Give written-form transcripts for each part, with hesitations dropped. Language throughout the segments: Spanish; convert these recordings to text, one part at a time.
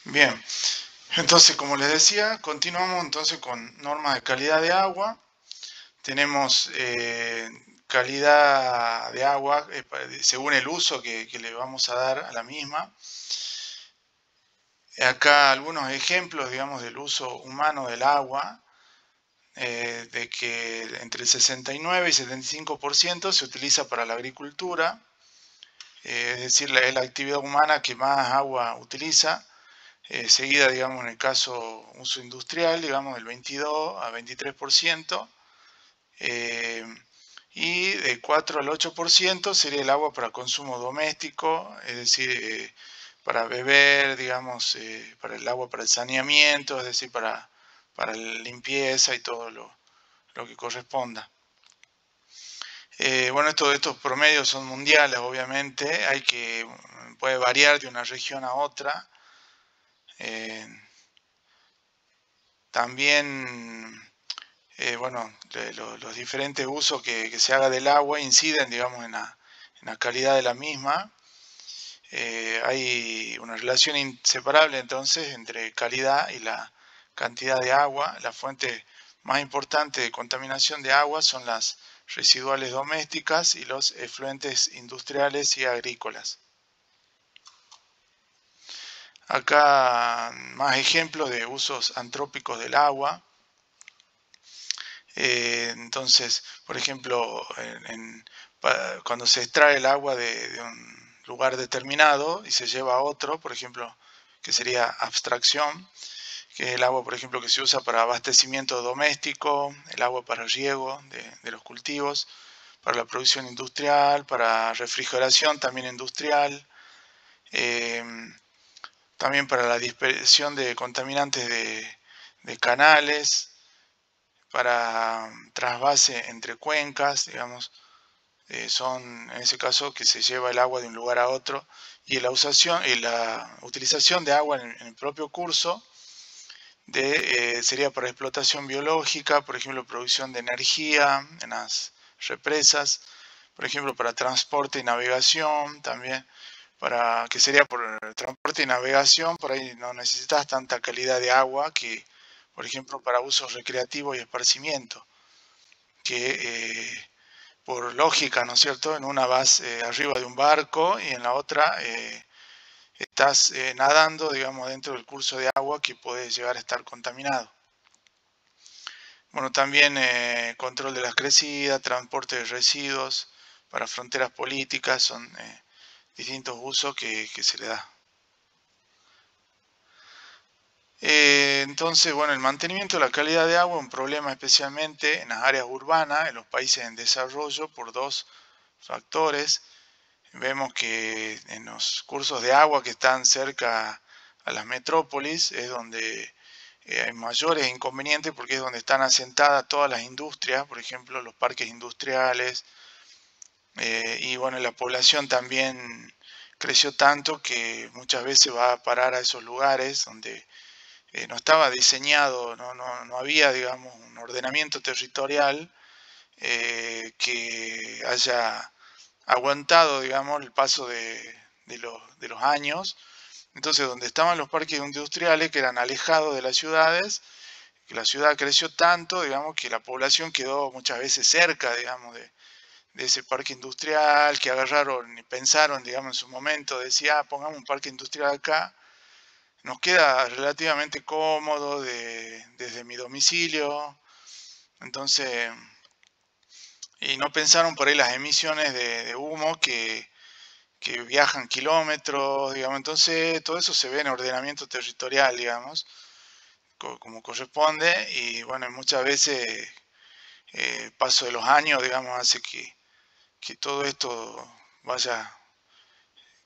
Bien, entonces como les decía, continuamos entonces con normas de calidad de agua. Tenemos calidad de agua según el uso que le vamos a dar a la misma. Acá algunos ejemplos, digamos, del uso humano del agua, de que entre el 69 y 75% se utiliza para la agricultura, es decir, es la actividad humana que más agua utiliza. Seguida, digamos, en el caso uso industrial, digamos, del 22 a 23%, eh, y de 4 al 8% sería el agua para consumo doméstico, es decir, para beber, digamos, para el agua para el saneamiento, es decir, para la limpieza y todo lo que corresponda. Bueno, estos promedios son mundiales, obviamente, puede variar de una región a otra. Eh, También, bueno, los diferentes usos que se haga del agua inciden, digamos, en la calidad de la misma. Hay una relación inseparable entonces entre calidad y la cantidad de agua. Las fuentes más importantes de contaminación de agua son las residuales domésticas y los efluentes industriales y agrícolas. Acá más ejemplos de usos antrópicos del agua. Entonces, por ejemplo, cuando se extrae el agua de un lugar determinado y se lleva a otro, por ejemplo, que sería abstracción, que es el agua, por ejemplo, que se usa para abastecimiento doméstico, el agua para riego de los cultivos, para la producción industrial, para refrigeración también industrial, eh, también para la dispersión de contaminantes de canales, para trasvase entre cuencas, digamos, son en ese caso que se lleva el agua de un lugar a otro, y la utilización de agua en el propio curso sería para explotación biológica, por ejemplo, producción de energía en las represas, por ejemplo, para transporte y navegación también, que sería por transporte y navegación, por ahí no necesitas tanta calidad de agua que, por ejemplo, para usos recreativos y esparcimiento, que por lógica, ¿no es cierto? En una vas arriba de un barco y en la otra estás nadando, digamos, dentro del curso de agua que puede llegar a estar contaminado. Bueno, también control de las crecidas, transporte de residuos para fronteras políticas, son distintos usos que se le da. Entonces, bueno, el mantenimiento de la calidad de agua es un problema especialmente en las áreas urbanas, en los países en desarrollo, por dos factores. Vemos que en los cursos de agua que están cerca a las metrópolis es donde hay mayores inconvenientes porque es donde están asentadas todas las industrias, por ejemplo, los parques industriales, y bueno, la población también creció tanto que muchas veces va a parar a esos lugares donde no estaba diseñado, no había, digamos, un ordenamiento territorial que haya aguantado, digamos, el paso de los años. Entonces, donde estaban los parques industriales, que eran alejados de las ciudades, que la ciudad creció tanto, digamos, que la población quedó muchas veces cerca, digamos, de ese parque industrial, que agarraron y pensaron, digamos, en su momento, decía, pongamos un parque industrial acá, nos queda relativamente cómodo desde mi domicilio, entonces, y no pensaron por ahí las emisiones de humo que viajan kilómetros, digamos, entonces todo eso se ve en ordenamiento territorial, digamos, como corresponde, y bueno, muchas veces el paso de los años, digamos, hace que todo esto vaya,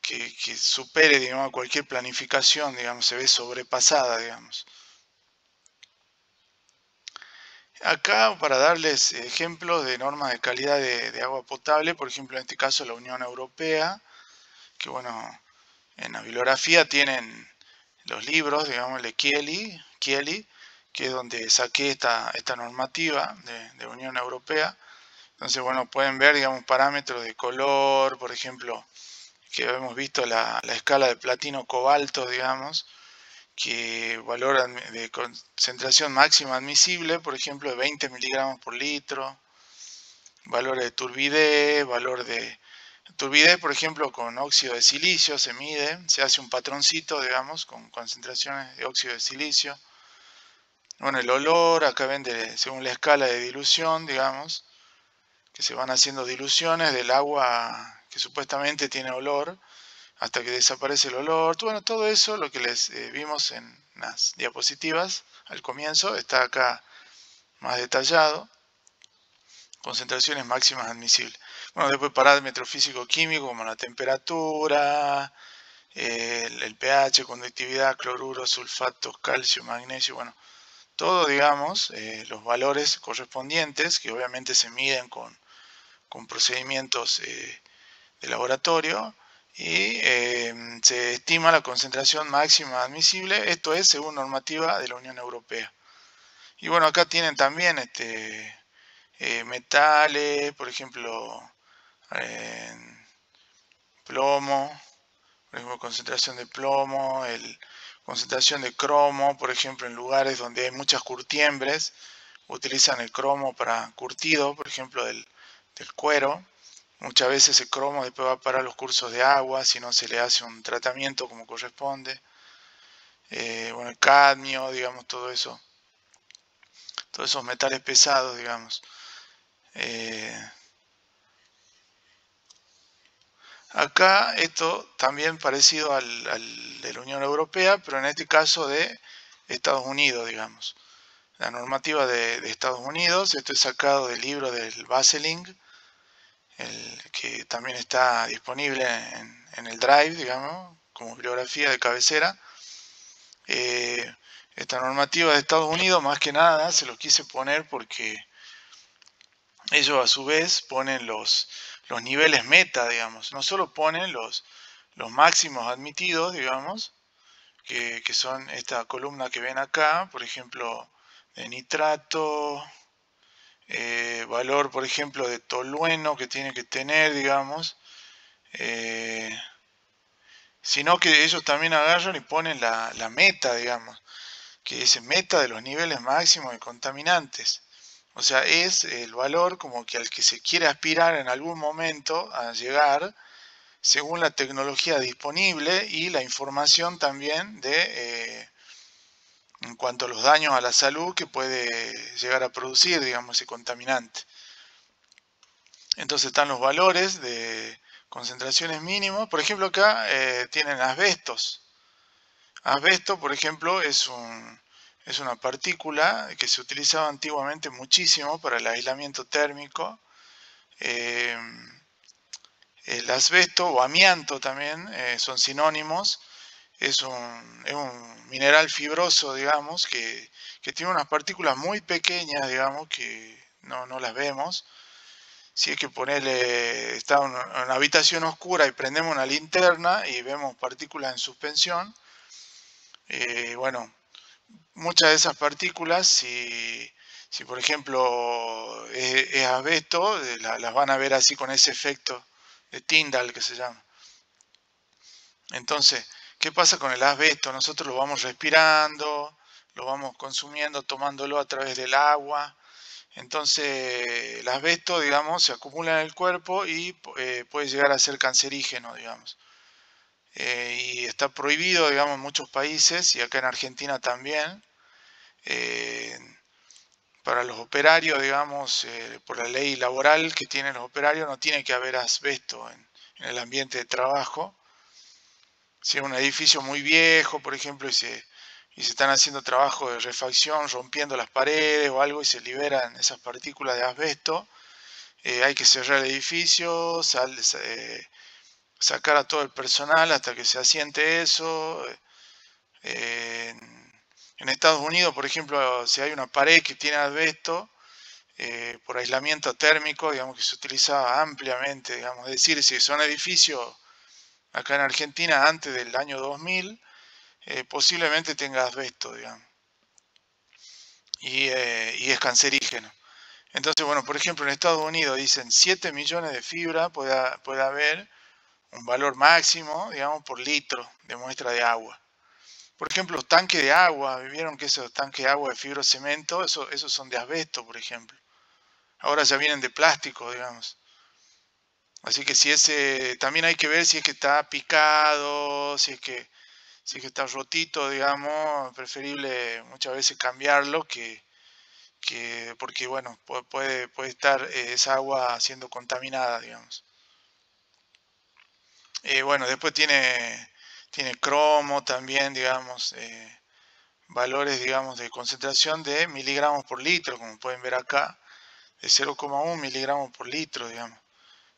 que supere, digamos, cualquier planificación, digamos, se ve sobrepasada, digamos. Acá, para darles ejemplos de normas de calidad de agua potable, por ejemplo, en este caso la Unión Europea, que bueno, en la bibliografía tienen los libros, digamos, de Kiely, que es donde saqué esta normativa de Unión Europea. Entonces, bueno, pueden ver, digamos, parámetros de color, por ejemplo, que hemos visto la escala de platino-cobalto, digamos, que valor de concentración máxima admisible, por ejemplo, de 20 miligramos por litro, valores de turbidez, turbidez, por ejemplo, con óxido de silicio se mide, se hace un patroncito, digamos, con concentraciones de óxido de silicio. Bueno, el olor, acá ven según la escala de dilución, digamos, que se van haciendo diluciones del agua que supuestamente tiene olor, hasta que desaparece el olor. Bueno, todo eso, lo que les vimos en las diapositivas al comienzo, está acá más detallado. Concentraciones máximas admisibles. Bueno, después parámetros físico-químicos como la temperatura, el pH, conductividad, cloruro, sulfato, calcio, magnesio, bueno, todo, digamos, los valores correspondientes que obviamente se miden con procedimientos de laboratorio y se estima la concentración máxima admisible, esto es según normativa de la Unión Europea. Y bueno, acá tienen también metales, por ejemplo, plomo, por ejemplo, concentración de plomo, concentración de cromo, por ejemplo, en lugares donde hay muchas curtiembres, utilizan el cromo para curtido, por ejemplo, del cuero. Muchas veces el cromo después va para los cursos de agua, si no se le hace un tratamiento como corresponde. Bueno, el cadmio, digamos, todo eso, todos esos metales pesados, digamos. Acá esto también parecido al de la Unión Europea, pero en este caso de Estados Unidos, digamos. La normativa de Estados Unidos, esto es sacado del libro del Baseling, que también está disponible en el Drive, digamos, como bibliografía de cabecera. Esta normativa de Estados Unidos, más que nada, se los quise poner porque ellos a su vez ponen los niveles meta, digamos. No solo ponen los máximos admitidos, digamos, que son esta columna que ven acá, por ejemplo, de nitrato, valor, por ejemplo, de tolueno que tiene que tener, digamos, sino que ellos también agarran y ponen la meta, digamos, que es meta de los niveles máximos de contaminantes. O sea, es el valor como que al que se quiere aspirar en algún momento a llegar según la tecnología disponible y la información también en cuanto a los daños a la salud que puede llegar a producir, digamos, ese contaminante. Entonces están los valores de concentraciones mínimas. Por ejemplo, acá tienen asbestos. Asbesto, por ejemplo, es una partícula que se utilizaba antiguamente muchísimo para el aislamiento térmico. El asbesto o amianto también son sinónimos. Es un mineral fibroso, digamos, que tiene unas partículas muy pequeñas, digamos, que no las vemos. Si es que está en una habitación oscura y prendemos una linterna y vemos partículas en suspensión, bueno, muchas de esas partículas, si por ejemplo es asbesto, las van a ver así con ese efecto de Tyndall que se llama. Entonces, ¿qué pasa con el asbesto? Nosotros lo vamos respirando, lo vamos consumiendo, tomándolo a través del agua. Entonces, el asbesto, digamos, se acumula en el cuerpo y puede llegar a ser cancerígeno, digamos. Y está prohibido, digamos, en muchos países y acá en Argentina también. Para los operarios, digamos, por la ley laboral que tienen los operarios, no tiene que haber asbesto en el ambiente de trabajo. Si es un edificio muy viejo, por ejemplo, y se están haciendo trabajos de refacción, rompiendo las paredes o algo y se liberan esas partículas de asbesto, hay que cerrar el edificio, sacar a todo el personal hasta que se asiente eso. En Estados Unidos, por ejemplo, si hay una pared que tiene asbesto, por aislamiento térmico, digamos que se utiliza ampliamente, digamos, es decir, si son edificios acá en Argentina antes del año 2000, posiblemente tenga asbesto, digamos, y es cancerígeno. Entonces, bueno, por ejemplo, en Estados Unidos dicen 7 millones de fibra puede haber un valor máximo, digamos, por litro de muestra de agua. Por ejemplo, tanques de agua, vieron que esos tanques de agua de fibrocemento, esos son de asbesto, por ejemplo. Ahora ya vienen de plástico, digamos. Así que si ese, también hay que ver si es que está picado, si es que está rotito, digamos, preferible muchas veces cambiarlo porque bueno, puede estar esa agua siendo contaminada, digamos. Bueno, después tiene cromo también, digamos, valores, digamos, de concentración de miligramos por litro, como pueden ver acá, de 0,1 miligramos por litro, digamos.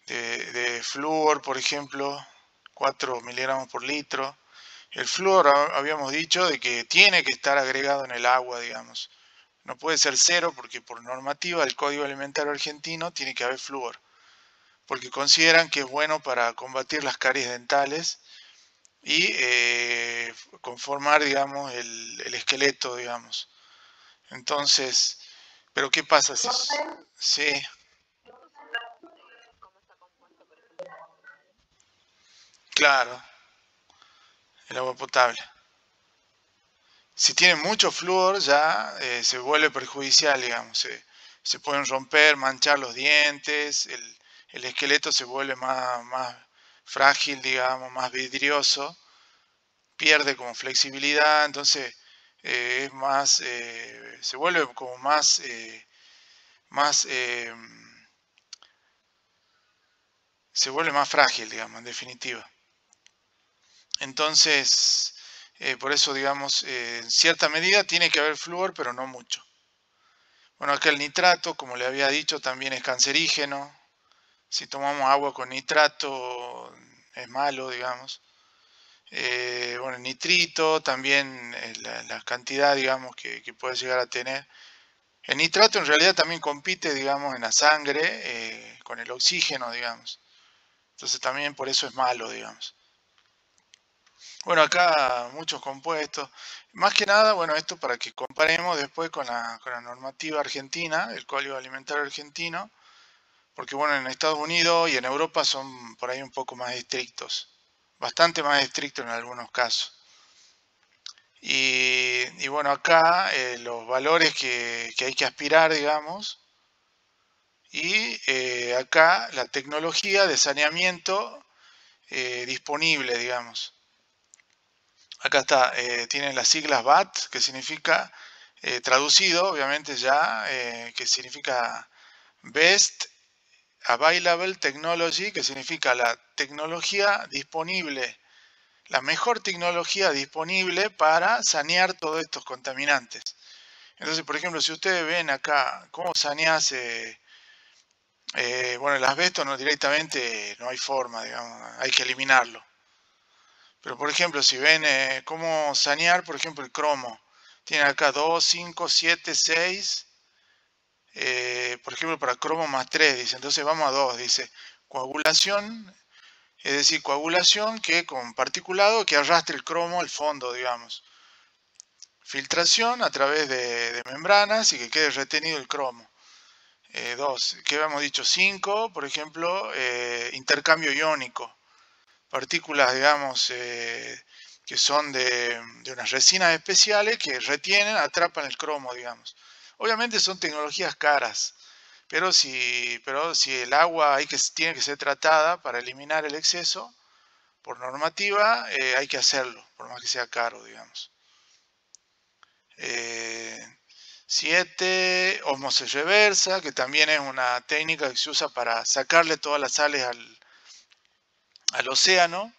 De flúor, por ejemplo, 4 miligramos por litro. El flúor habíamos dicho de que tiene que estar agregado en el agua, digamos. No puede ser cero porque por normativa del Código Alimentario Argentino tiene que haber flúor, porque consideran que es bueno para combatir las caries dentales y conformar, digamos, el esqueleto, digamos. Entonces, pero ¿qué pasa si... Sí, claro, el agua potable. Si tiene mucho flúor ya se vuelve perjudicial, digamos. Se pueden romper, manchar los dientes, el esqueleto se vuelve más frágil, digamos, más vidrioso, pierde como flexibilidad, entonces es más, se vuelve como más, se vuelve más frágil, digamos, en definitiva. Entonces, por eso, digamos, en cierta medida tiene que haber flúor, pero no mucho. Bueno, acá el nitrato, como le había dicho, también es cancerígeno. Si tomamos agua con nitrato, es malo, digamos. Bueno, el nitrito, también la cantidad, digamos, que puede llegar a tener. El nitrato en realidad también compite, digamos, en la sangre con el oxígeno, digamos. Entonces también por eso es malo, digamos. Bueno, acá muchos compuestos. Más que nada, bueno, esto para que comparemos después con la normativa argentina, el Código Alimentario Argentino, porque bueno, en Estados Unidos y en Europa son por ahí un poco más estrictos, bastante más estrictos en algunos casos. Y bueno, acá los valores que hay que aspirar, digamos, y acá la tecnología de saneamiento disponible, digamos. Acá está, tienen las siglas BAT, que significa, traducido, obviamente ya, que significa Best Available Technology, que significa la tecnología disponible, la mejor tecnología disponible para sanear todos estos contaminantes. Entonces, por ejemplo, si ustedes ven acá cómo saneas, bueno, el asbesto no directamente, no hay forma, digamos, hay que eliminarlo. Pero por ejemplo, si ven cómo sanear, por ejemplo, el cromo, tiene acá 2, 5, 7, 6, por ejemplo, para cromo más 3, dice, entonces vamos a 2, dice, coagulación, es decir, coagulación que con particulado que arrastre el cromo al fondo, digamos. Filtración a través de membranas y que quede retenido el cromo. 2, ¿qué habíamos dicho? 5, por ejemplo, intercambio iónico. Partículas, digamos, que son de unas resinas especiales que retienen, atrapan el cromo, digamos. Obviamente son tecnologías caras, pero si el agua tiene que ser tratada para eliminar el exceso, por normativa hay que hacerlo, por más que sea caro, digamos. 7, ósmosis reversa, que también es una técnica que se usa para sacarle todas las sales al océano.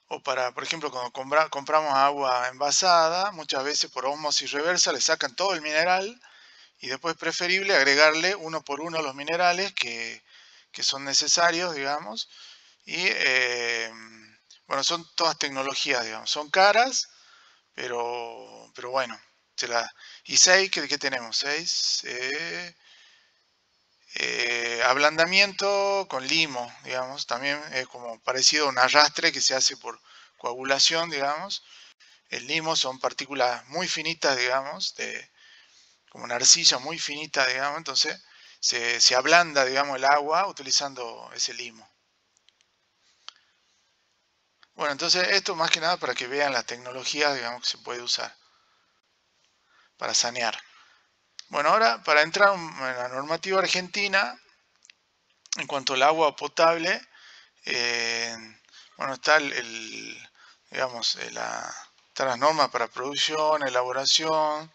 O para, por ejemplo, cuando compramos agua envasada, muchas veces por ósmosis reversa le sacan todo el mineral y después es preferible agregarle uno por uno los minerales que son necesarios, digamos. Y bueno, son todas tecnologías, digamos. Son caras, pero bueno. Y 6, ¿qué tenemos? 6, ablandamiento con limo, digamos. También es como parecido a un arrastre que se hace por coagulación, digamos. El limo son partículas muy finitas, digamos, como una arcilla muy finita, digamos, entonces se ablanda, digamos, el agua utilizando ese limo. Bueno, entonces esto más que nada para que vean las tecnologías, digamos, que se puede usar para sanear. Bueno, ahora para entrar en la normativa argentina, en cuanto al agua potable, eh, bueno, está digamos, están las normas para producción, elaboración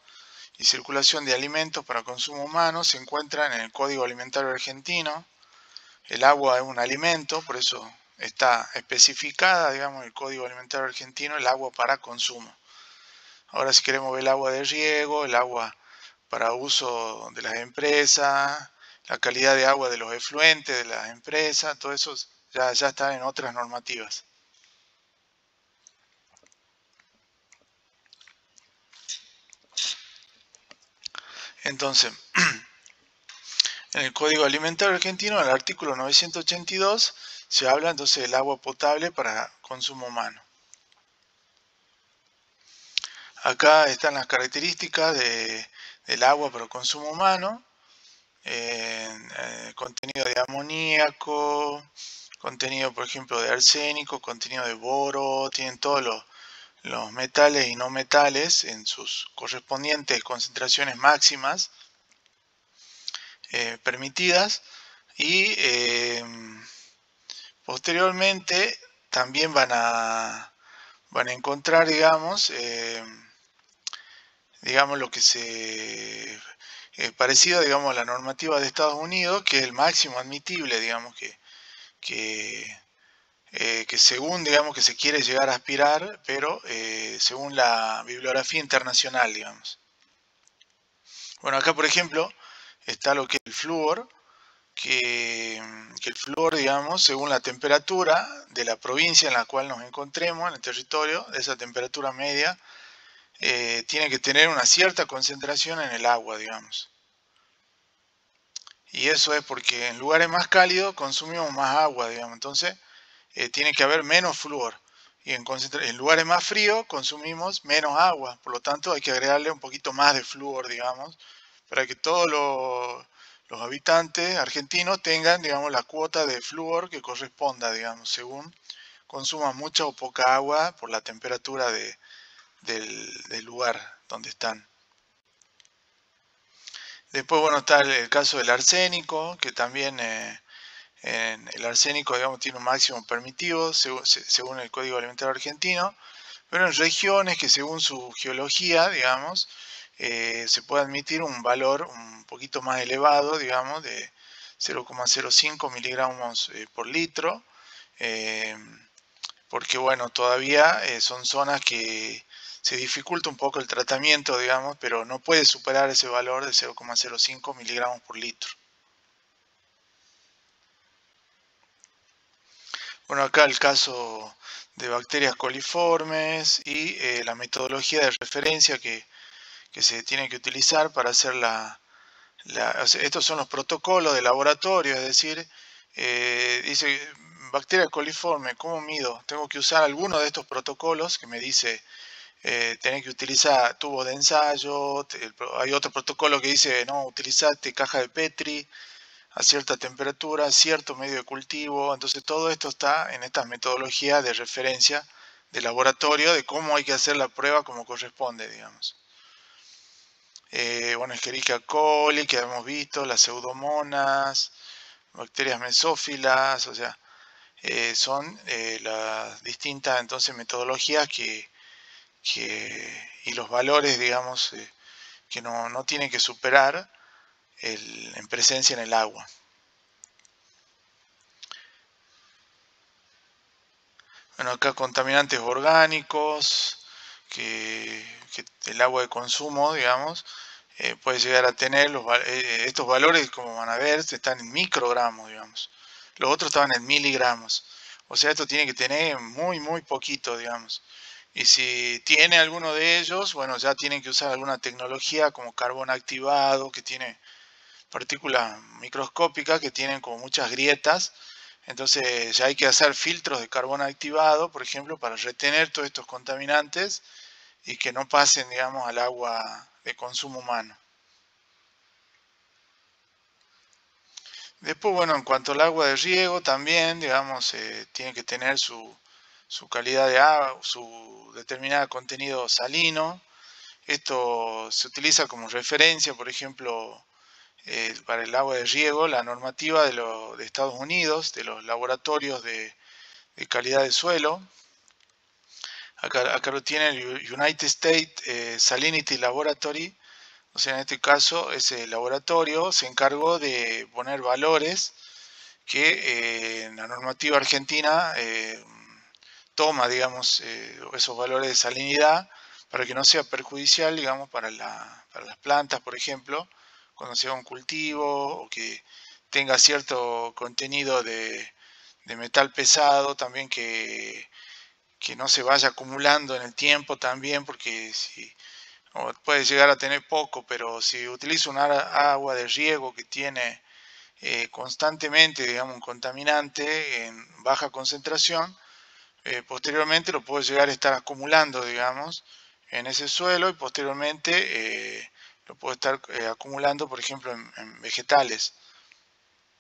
y circulación de alimentos para consumo humano, se encuentran en el Código Alimentario Argentino. El agua es un alimento, por eso está especificada, digamos, en el Código Alimentario Argentino, el agua para consumo. Ahora si queremos ver el agua de riego, el agua para uso de las empresas, la calidad de agua de los efluentes de las empresas, todo eso ya está en otras normativas. Entonces, en el Código Alimentario Argentino, en el artículo 982, se habla entonces del agua potable para consumo humano. Acá están las características del agua para consumo humano, contenido de amoníaco, contenido por ejemplo de arsénico, contenido de boro, tienen todos los metales y no metales en sus correspondientes concentraciones máximas permitidas y posteriormente también van a encontrar, digamos lo que se parecido, digamos, a la normativa de Estados Unidos, que es el máximo admitible, digamos, que según, digamos, que se quiere llegar a aspirar, pero según la bibliografía internacional, digamos. Bueno, acá, por ejemplo, está lo que es el flúor, que el flúor, digamos, según la temperatura de la provincia en la cual nos encontremos, en el territorio, de esa temperatura media, tiene que tener una cierta concentración en el agua, digamos. Y eso es porque en lugares más cálidos consumimos más agua, digamos. Entonces, tiene que haber menos flúor. Y en lugares más fríos consumimos menos agua. Por lo tanto, hay que agregarle un poquito más de flúor, digamos, para que todos los habitantes argentinos tengan, digamos, la cuota de flúor que corresponda, digamos, según consuman mucha o poca agua por la temperatura del lugar donde están. Después, bueno, está el caso del arsénico, que también el arsénico, digamos, tiene un máximo permitido según el Código Alimentario Argentino, pero en regiones que según su geología, digamos, se puede admitir un valor un poquito más elevado, digamos, de 0,05 miligramos por litro, eh, porque bueno, todavía son zonas que se dificulta un poco el tratamiento, digamos, pero no puede superar ese valor de 0,05 miligramos por litro. Bueno, acá el caso de bacterias coliformes y la metodología de referencia que se tiene que utilizar para hacer o sea, estos son los protocolos de laboratorio, es decir, dice bacteria coliforme, ¿cómo mido? Tengo que usar alguno de estos protocolos que me dice, tenés que utilizar tubo de ensayo, hay otro protocolo que dice, no, utilizate caja de Petri, a cierta temperatura, cierto medio de cultivo. Entonces todo esto está en estas metodologías de referencia de laboratorio de cómo hay que hacer la prueba como corresponde, digamos. Bueno, Escherichia coli, que hemos visto, las pseudomonas, bacterias mesófilas, o sea, son las distintas entonces metodologías y los valores, digamos, que no tienen que superar en presencia en el agua. Bueno, acá contaminantes orgánicos, que el agua de consumo, digamos, puede llegar a tener estos valores, como van a ver, están en microgramos, digamos. Los otros estaban en miligramos. O sea, esto tiene que tener muy poquito, digamos. Y si tiene alguno de ellos, bueno, ya tienen que usar alguna tecnología como carbón activado, que tiene partículas microscópicas que tienen como muchas grietas. Entonces ya hay que hacer filtros de carbono activado, por ejemplo, para retener todos estos contaminantes y que no pasen, digamos, al agua de consumo humano. Después, bueno, en cuanto al agua de riego, también, digamos, tiene que tener su calidad de agua, su determinado contenido salino. Esto se utiliza como referencia, por ejemplo, para el agua de riego, la normativa de Estados Unidos, de los laboratorios de calidad de suelo. Acá lo tiene el United States Salinity Laboratory. O sea, en este caso, ese laboratorio se encargó de poner valores que la normativa argentina toma, digamos, esos valores de salinidad para que no sea perjudicial, digamos, para las plantas, por ejemplo, cuando sea un cultivo o que tenga cierto contenido de metal pesado, también que no se vaya acumulando en el tiempo también, porque si puede llegar a tener poco, pero si utiliza un agua de riego que tiene constantemente, digamos, un contaminante en baja concentración, posteriormente lo puede llegar a estar acumulando, digamos, en ese suelo y posteriormente lo puede estar acumulando, por ejemplo, en vegetales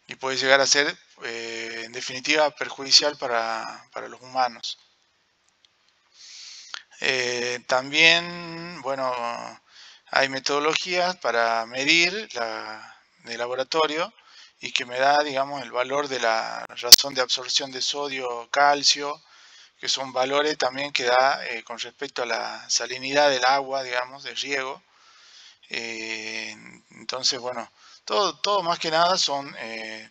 y puede llegar a ser, en definitiva, perjudicial para los humanos. También, bueno, hay metodologías para medir de laboratorio y que me da, digamos, el valor de la razón de absorción de sodio, calcio, que son valores también que da con respecto a la salinidad del agua, digamos, de riego. Entonces, bueno, todo más que nada son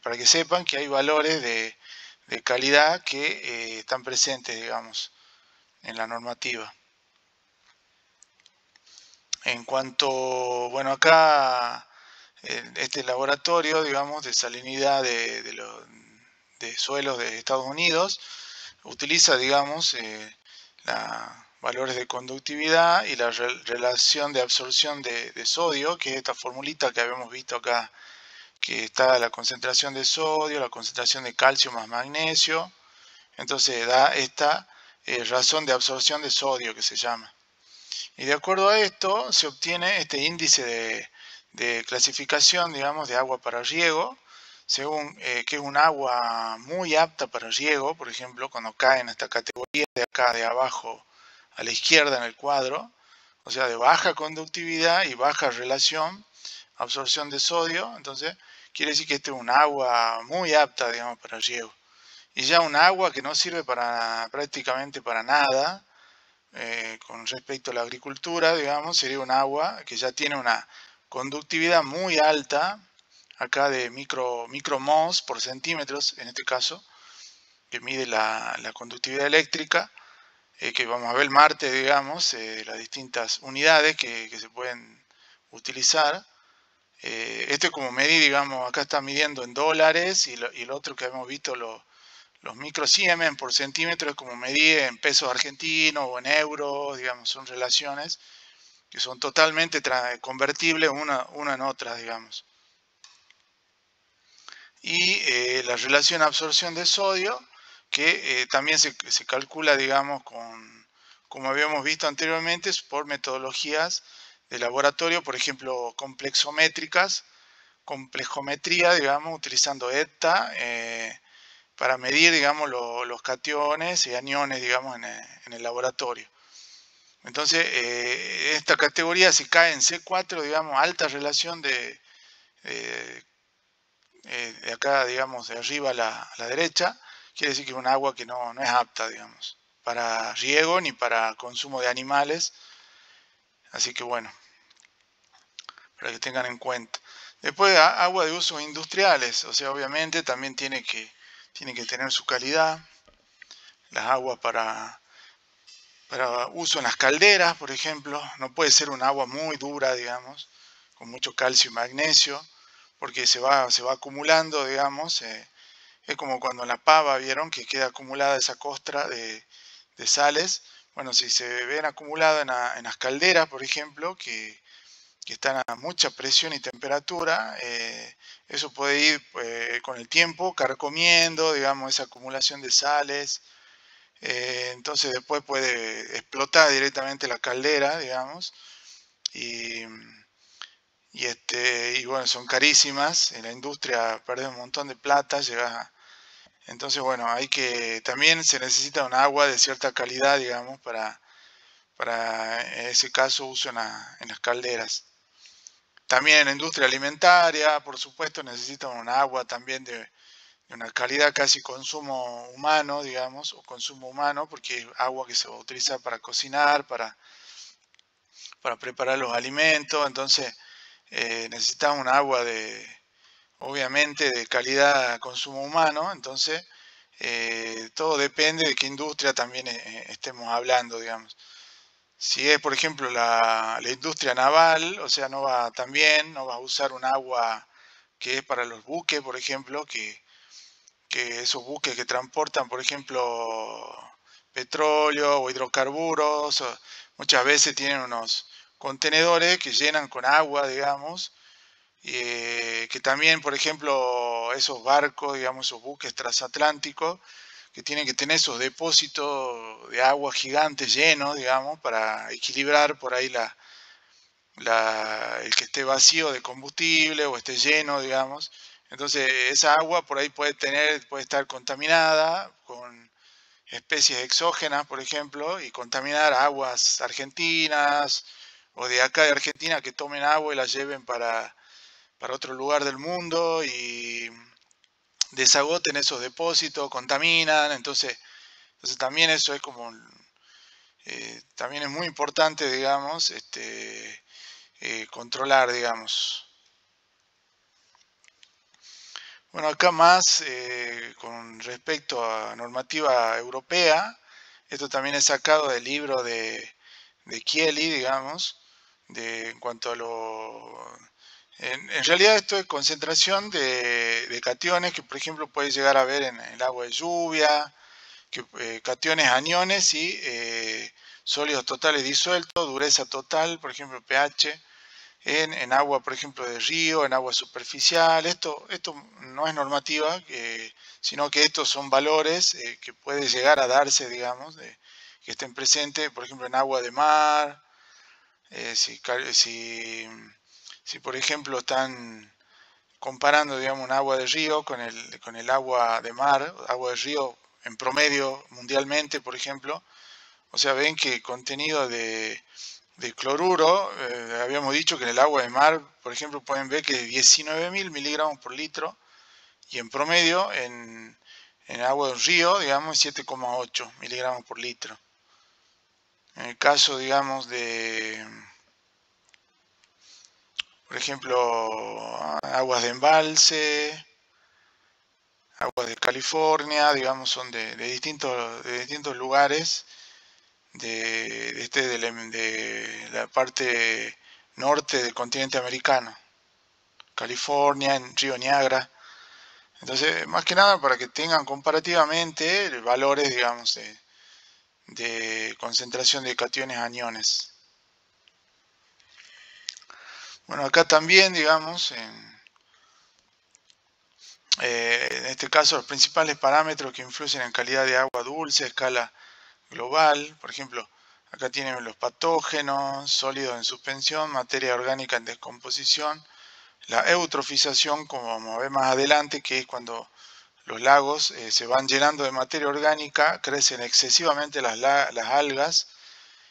para que sepan que hay valores de calidad que están presentes, digamos, en la normativa. En cuanto, bueno, acá este laboratorio, digamos, de salinidad de suelos de Estados Unidos, utiliza, digamos, valores de conductividad y la relación de absorción de sodio, que es esta formulita que habíamos visto acá, que está la concentración de sodio, la concentración de calcio más magnesio. Entonces da esta razón de absorción de sodio que se llama. Y de acuerdo a esto se obtiene este índice de clasificación, digamos, de agua para riego, según que es un agua muy apta para riego, por ejemplo, cuando cae en esta categoría de acá de abajo a la izquierda en el cuadro, o sea, de baja conductividad y baja relación, absorción de sodio, entonces quiere decir que este es un agua muy apta, digamos, para riego. Y ya un agua que no sirve prácticamente para nada, con respecto a la agricultura, digamos, sería un agua que ya tiene una conductividad muy alta, acá de micromos por centímetros, en este caso, que mide la conductividad eléctrica, que vamos a ver Marte, digamos, las distintas unidades que se pueden utilizar. Esto es como medir, digamos, acá está midiendo en dólares y el otro que hemos visto, los microsiemens por centímetro, es como medir en pesos argentinos o en euros, digamos, son relaciones que son totalmente convertibles una en otra, digamos. Y la relación absorción de sodio, que también se calcula, digamos, como habíamos visto anteriormente, por metodologías de laboratorio, por ejemplo, complejometría, digamos, utilizando ETA, para medir, digamos, los cationes y aniones, digamos, en el laboratorio. Entonces, esta categoría, si cae en C4, digamos, alta relación de acá, digamos, de arriba a la derecha, quiere decir que es un agua que no es apta, digamos, para riego ni para consumo de animales. Así que bueno, para que tengan en cuenta. Después, agua de usos industriales, o sea, obviamente también tiene que tener su calidad. Las aguas para uso en las calderas, por ejemplo, no puede ser un agua muy dura, digamos, con mucho calcio y magnesio, porque se va acumulando, digamos, es como cuando en la pava vieron que queda acumulada esa costra de sales. Bueno, si se ven acumuladas en las calderas, por ejemplo, que están a mucha presión y temperatura, eso puede ir con el tiempo carcomiendo, digamos, esa acumulación de sales. Entonces después puede explotar directamente la caldera, digamos, y, y bueno, son carísimas. En la industria pierde un montón de plata, llega Entonces, bueno, también se necesita un agua de cierta calidad, digamos, para en ese caso uso en las calderas. También en la industria alimentaria, por supuesto, necesitan un agua también de una calidad casi consumo humano, digamos, o consumo humano, porque es agua que se va a utilizar para cocinar, para preparar los alimentos, entonces necesitamos un agua obviamente, de calidad consumo humano, entonces todo depende de qué industria también estemos hablando, digamos. Si es, por ejemplo, la industria naval, o sea, no va a usar un agua que es para los buques, por ejemplo, que esos buques que transportan, por ejemplo, petróleo o hidrocarburos, muchas veces tienen unos contenedores que llenan con agua, digamos, y, que también, por ejemplo, esos barcos, digamos, esos buques transatlánticos, que tienen que tener esos depósitos de agua gigantes llenos, digamos, para equilibrar por ahí el que esté vacío de combustible o esté lleno, digamos. Entonces, esa agua por ahí puede estar contaminada con especies exógenas, por ejemplo, y contaminar aguas argentinas o de acá de Argentina que tomen agua y la lleven para otro lugar del mundo y desagoten esos depósitos, contaminan, entonces también eso es como, también es muy importante, digamos, controlar, digamos. Bueno, acá más con respecto a normativa europea, esto también es sacado del libro de Chieli, digamos, en cuanto a en realidad esto es concentración de cationes que por ejemplo puedes llegar a ver en el agua de lluvia, cationes, aniones y sólidos totales disueltos, dureza total, por ejemplo pH, en agua, por ejemplo, de río, en agua superficial. Esto no es normativa, sino que estos son valores que puede llegar a darse, digamos, que estén presentes, por ejemplo, en agua de mar, eh, si, si, si, por ejemplo, están comparando, digamos, un agua de río con el agua de mar, agua de río en promedio mundialmente, por ejemplo, o sea, ven que el contenido de cloruro, habíamos dicho que en el agua de mar, por ejemplo, pueden ver que es 19.000 miligramos por litro y en promedio en agua de un río, digamos, 7,8 miligramos por litro. En el caso, digamos, por ejemplo, aguas de embalse, aguas de California, digamos, son de distintos lugares de la parte norte del continente americano. California, en Río Niagara. Entonces, más que nada para que tengan comparativamente valores, digamos, de concentración de cationes aniones. Bueno, acá también, digamos, en este caso los principales parámetros que influyen en calidad de agua dulce a escala global, por ejemplo, acá tienen los patógenos, sólidos en suspensión, materia orgánica en descomposición, la eutrofización, como vamos a ver más adelante, que es cuando los lagos se van llenando de materia orgánica, crecen excesivamente las algas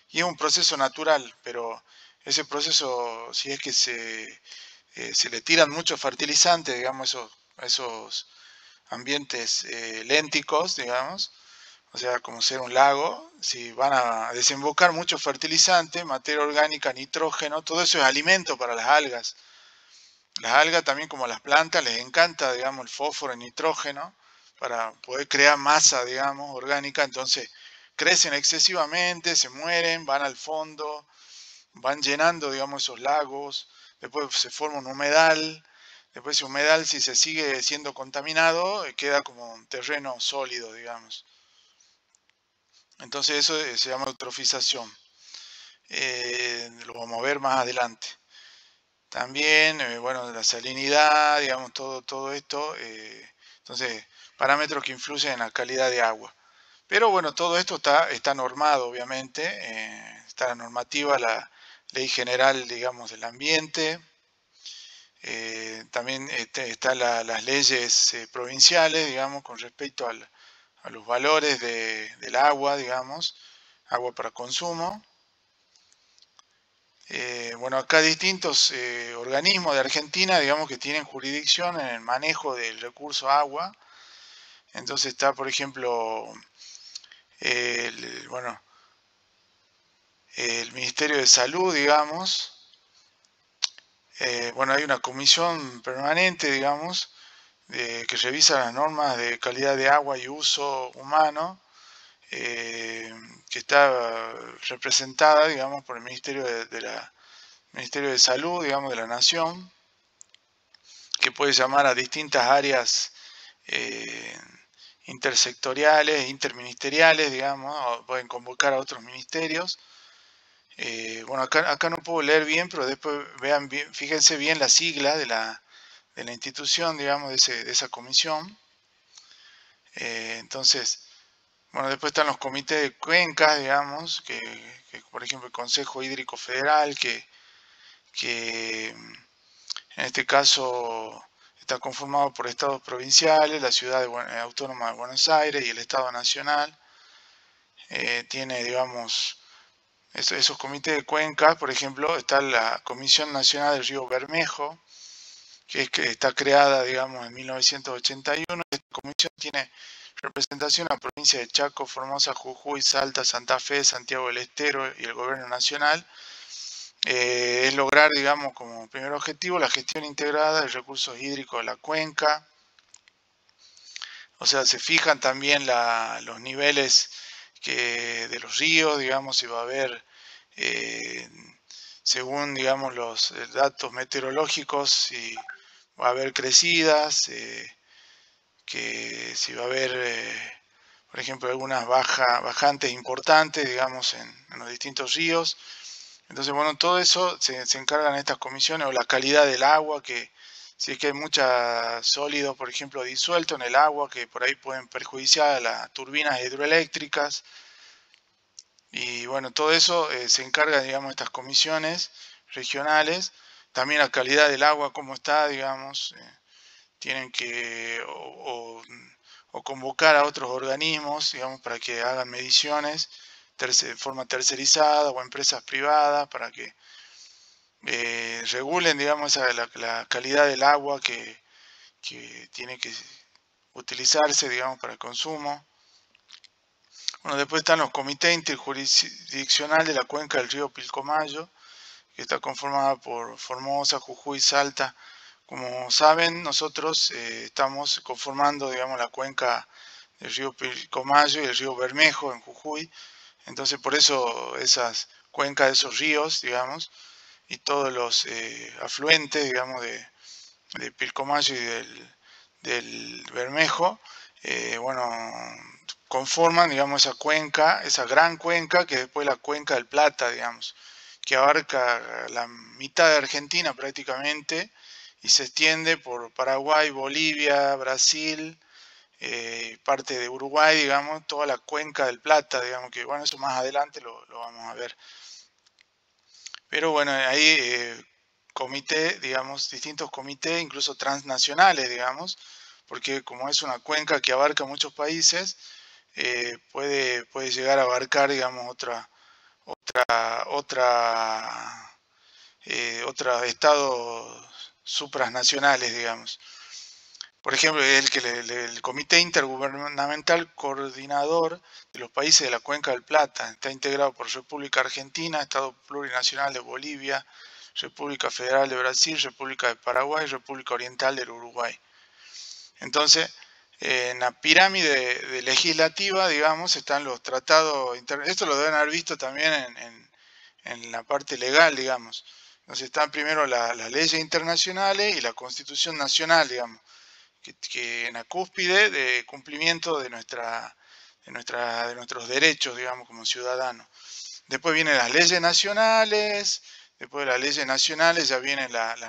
y es un proceso natural, pero ese proceso, si es que se le tiran muchos fertilizantes, digamos, esos ambientes lénticos, digamos, o sea, como ser un lago, si van a desembocar mucho fertilizante, materia orgánica, nitrógeno, todo eso es alimento para las algas. Las algas también como las plantas les encanta, digamos, el fósforo, el nitrógeno, para poder crear masa, digamos, orgánica. Entonces crecen excesivamente, se mueren, van al fondo, van llenando, digamos, esos lagos. Después se forma un humedal. Después ese humedal, si se sigue siendo contaminado, queda como un terreno sólido, digamos. Entonces eso se llama eutrofización. Lo vamos a ver más adelante. También, bueno, la salinidad, digamos, todo esto. Entonces, parámetros que influyen en la calidad de agua. Pero bueno, todo esto está normado, obviamente. Está la normativa, la ley general, digamos, del ambiente. También están las leyes provinciales, digamos, con respecto a los valores del agua, digamos, agua para consumo. Bueno, acá distintos organismos de Argentina, digamos, que tienen jurisdicción en el manejo del recurso agua. Entonces está, por ejemplo, bueno, el Ministerio de Salud, digamos. Bueno, hay una comisión permanente, digamos, que revisa las normas de calidad de agua y uso humano, eh, que está representada, digamos, por el Ministerio de Salud, digamos, de la Nación, que puede llamar a distintas áreas eh, intersectoriales, interministeriales, digamos, o pueden convocar a otros ministerios. Bueno, acá no puedo leer bien, pero después vean bien, fíjense bien la sigla de la institución, digamos, de esa comisión. Entonces, bueno, después están los comités de cuencas, digamos, que, por ejemplo el Consejo Hídrico Federal, que en este caso está conformado por estados provinciales, la ciudad autónoma de Buenos Aires y el Estado Nacional. Tiene, digamos, esos comités de cuencas, por ejemplo, está la Comisión Nacional del Río Bermejo, que está creada, digamos, en 1981. Esta comisión tiene representación a la provincia de Chaco, Formosa, Jujuy, Salta, Santa Fe, Santiago del Estero y el gobierno nacional. Es lograr, digamos, como primer objetivo la gestión integrada de recursos hídricos de la cuenca. O sea, se fijan también los niveles de los ríos, digamos, si va a haber, eh, según, digamos, los datos meteorológicos, si va a haber crecidas, que si va a haber, por ejemplo, algunas bajantes importantes, digamos, en los distintos ríos. Entonces, bueno, todo eso se encargan estas comisiones, o la calidad del agua, que si es que hay mucho sólido, por ejemplo, disuelto en el agua, que por ahí pueden perjudicar a las turbinas hidroeléctricas. Y bueno, todo eso se encarga, digamos, estas comisiones regionales. También la calidad del agua, cómo está, digamos, tienen que o convocar a otros organismos, digamos, para que hagan mediciones de forma tercerizada o empresas privadas para que regulen, digamos, la calidad del agua que tiene que utilizarse, digamos, para el consumo. Bueno, después están los comités interjurisdiccionales de la cuenca del río Pilcomayo, que está conformada por Formosa, Jujuy, Salta. Como saben, nosotros estamos conformando, digamos, la cuenca del río Pilcomayo y el río Bermejo en Jujuy. Entonces, por eso esas cuencas de esos ríos, digamos, y todos los afluentes, digamos, de Pilcomayo y del Bermejo, bueno, conforman, digamos, esa cuenca, esa gran cuenca, que después la cuenca del Plata, digamos, que abarca la mitad de Argentina prácticamente y se extiende por Paraguay, Bolivia, Brasil, parte de Uruguay, digamos, toda la cuenca del Plata, digamos, que bueno, eso más adelante lo vamos a ver. Pero bueno, hay comité, digamos, distintos comités, incluso transnacionales, digamos, porque como es una cuenca que abarca muchos países, puede llegar a abarcar, digamos, otra estados supranacionales, digamos. Por ejemplo, el Comité Intergubernamental Coordinador de los Países de la Cuenca del Plata está integrado por República Argentina, Estado Plurinacional de Bolivia, República Federal de Brasil, República de Paraguay y República Oriental del Uruguay. Entonces, en la pirámide legislativa, digamos, están los tratados internacionales. Esto lo deben haber visto también en la parte legal, digamos. Entonces están primero las leyes internacionales y la Constitución Nacional, digamos, que en la cúspide de cumplimiento de nuestros derechos, digamos, como ciudadanos. Después vienen las leyes nacionales, después de las leyes nacionales ya vienen las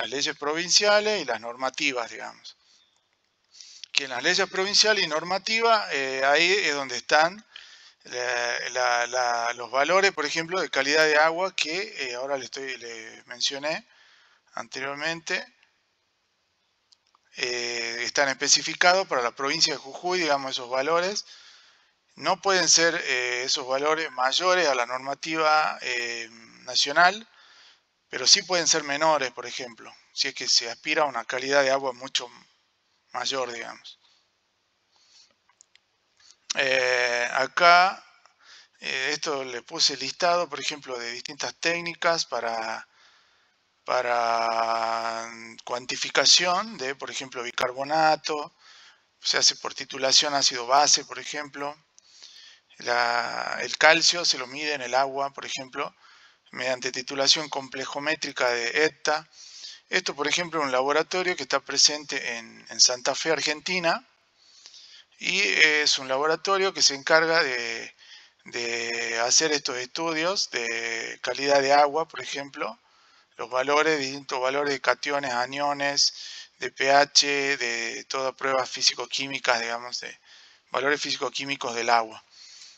leyes provinciales y las normativas, digamos. Que en las leyes provinciales y normativas, ahí es donde están los valores, por ejemplo, de calidad de agua que ahora le mencioné anteriormente, están especificados para la provincia de Jujuy, digamos, esos valores. No pueden ser esos valores mayores a la normativa nacional, pero sí pueden ser menores, por ejemplo, si es que se aspira a una calidad de agua mucho mayor, digamos. Acá, esto le puse listado, por ejemplo, de distintas técnicas para cuantificación de, por ejemplo, bicarbonato. Se hace por titulación ácido base, por ejemplo. El calcio se lo mide en el agua, por ejemplo, mediante titulación complejométrica de ETA. Esto, por ejemplo, es un laboratorio que está presente en Santa Fe, Argentina, y es un laboratorio que se encarga de hacer estos estudios de calidad de agua, por ejemplo, los valores, distintos valores de cationes, aniones, de pH, de todas pruebas físico-químicas, digamos, de valores físico-químicos del agua.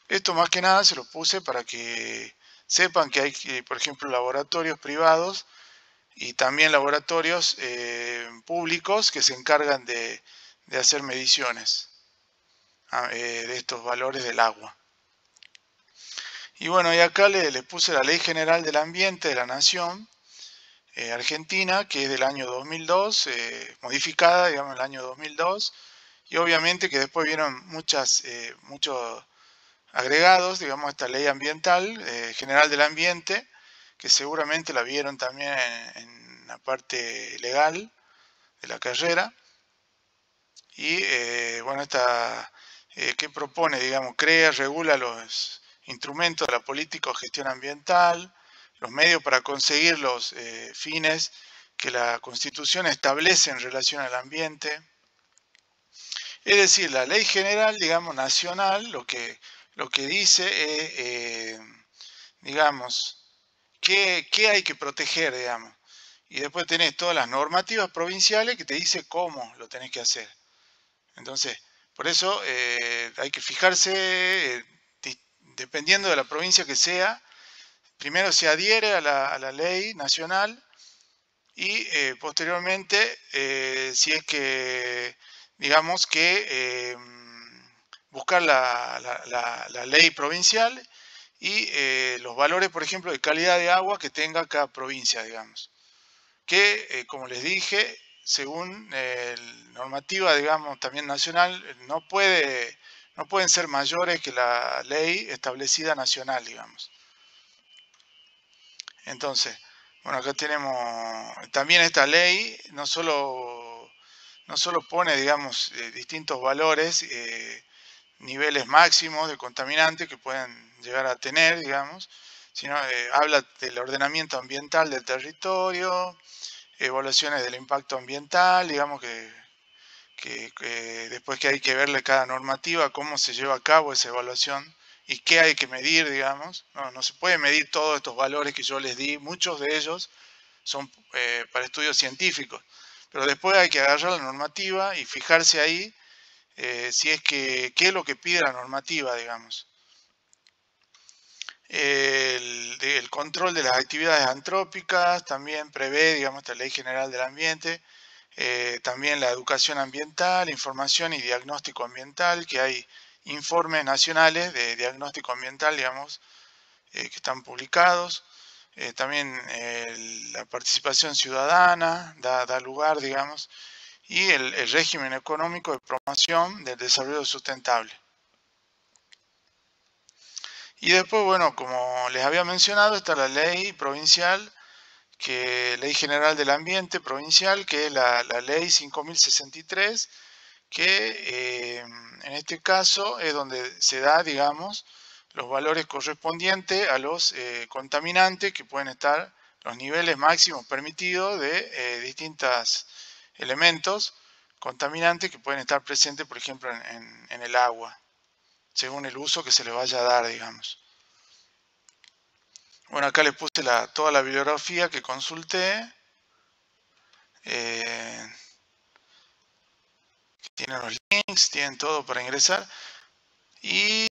Esto más que nada se lo puse para que sepan que hay, por ejemplo, laboratorios privados y también laboratorios públicos que se encargan de hacer mediciones de estos valores del agua. Y bueno, y acá le puse la Ley General del Ambiente de la Nación Argentina, que es del año 2002, modificada, digamos, en el año 2002, y obviamente que después vieron muchos agregados, digamos, a esta ley ambiental general del ambiente, que seguramente la vieron también en la parte legal de la carrera. Y bueno, esta que propone, digamos, crea, regula los instrumentos de la política o gestión ambiental, los medios para conseguir los fines que la Constitución establece en relación al ambiente. Es decir, la ley general, digamos, nacional, lo que dice es, digamos, qué hay que proteger, digamos. Y después tenés todas las normativas provinciales que te dice cómo lo tenés que hacer. Entonces, por eso hay que fijarse, dependiendo de la provincia que sea, primero se adhiere a la ley nacional y posteriormente, si es que, digamos que buscar la ley provincial y los valores, por ejemplo, de calidad de agua que tenga cada provincia, digamos. Que, como les dije, según normativa, digamos, también nacional, no pueden ser mayores que la ley establecida nacional, digamos. Entonces, bueno, acá tenemos también esta ley, no solo pone, digamos, distintos valores, niveles máximos de contaminantes que pueden llegar a tener, digamos, sino habla del ordenamiento ambiental del territorio, evaluaciones del impacto ambiental, digamos que después que hay que verle cada normativa, cómo se lleva a cabo esa evaluación y qué hay que medir, digamos. No se puede medir todos estos valores que yo les di, muchos de ellos son para estudios científicos, pero después hay que agarrar la normativa y fijarse ahí si es que, qué es lo que pide la normativa, digamos. El control de las actividades antrópicas también prevé, digamos, esta Ley General del Ambiente, también la educación ambiental, información y diagnóstico ambiental, que hay informes nacionales de diagnóstico ambiental, digamos, que están publicados. También la participación ciudadana da lugar, digamos, y el régimen económico de promoción del desarrollo sustentable. Y después, bueno, como les había mencionado, está la ley provincial, Ley General del Ambiente provincial, que es la ley 5063, que en este caso es donde se da, digamos, los valores correspondientes a los contaminantes que pueden estar, los niveles máximos permitidos de distintos elementos contaminantes que pueden estar presentes, por ejemplo, en el agua, según el uso que se le vaya a dar, digamos. Bueno, acá les puse toda la bibliografía que consulté. Tienen los links, tienen todo para ingresar. Y